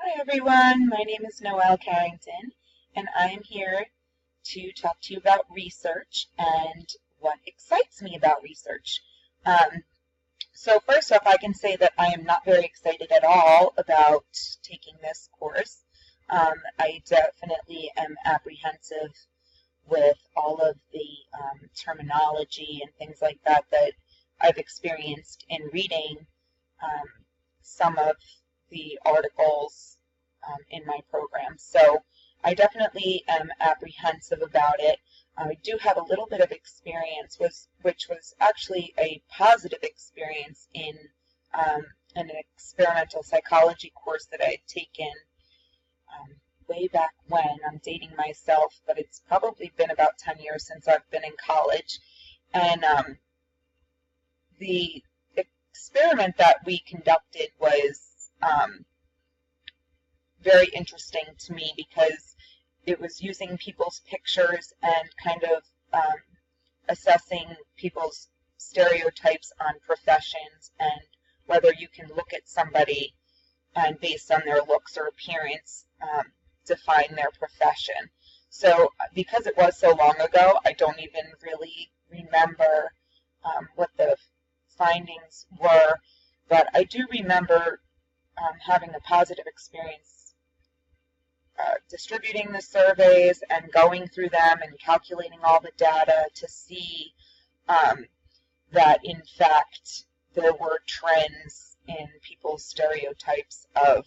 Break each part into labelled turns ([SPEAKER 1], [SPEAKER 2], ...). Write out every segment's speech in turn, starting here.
[SPEAKER 1] Hi everyone, my name is Noelle Carrington and I am here to talk to you about research and what excites me about research. So first off, I can say that I am not very excited at all about taking this course. I definitely am apprehensive with all of the terminology and things like that I've experienced in reading some of the articles in my program. So I definitely am apprehensive about it. I do have a little bit of experience, which was actually a positive experience in an experimental psychology course that I had taken way back when. I'm dating myself, but it's probably been about 10 years since I've been in college. And the experiment that we conducted was very interesting to me because it was using people's pictures and kind of assessing people's stereotypes on professions and whether you can look at somebody and based on their looks or appearance define their profession. So because it was so long ago, I don't even really remember what the findings were, but I do remember having a positive experience distributing the surveys and going through them and calculating all the data to see that in fact there were trends in people's stereotypes of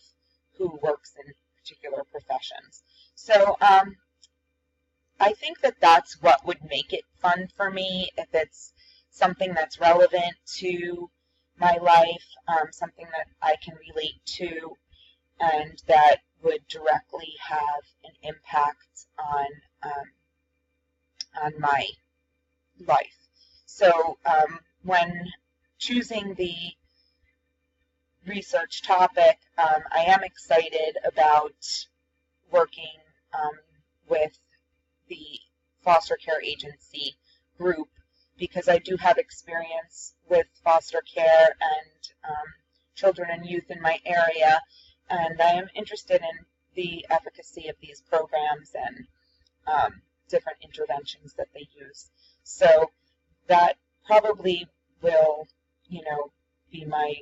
[SPEAKER 1] who works in particular professions. So I think that that's what would make it fun for me, if it's something that's relevant to my life, something that I can relate to, and that would directly have an impact on my life. So when choosing the research topic, I am excited about working with the foster care agency group because I do have experience with foster care and children and youth in my area, and I am interested in the efficacy of these programs and different interventions that they use. So that probably will, be my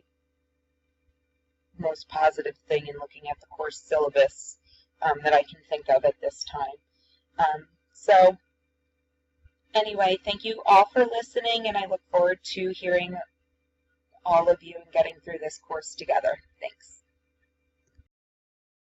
[SPEAKER 1] most positive thing in looking at the course syllabus that I can think of at this time. So anyway, thank you all for listening, and I look forward to hearing all of you and getting through this course together. Thanks.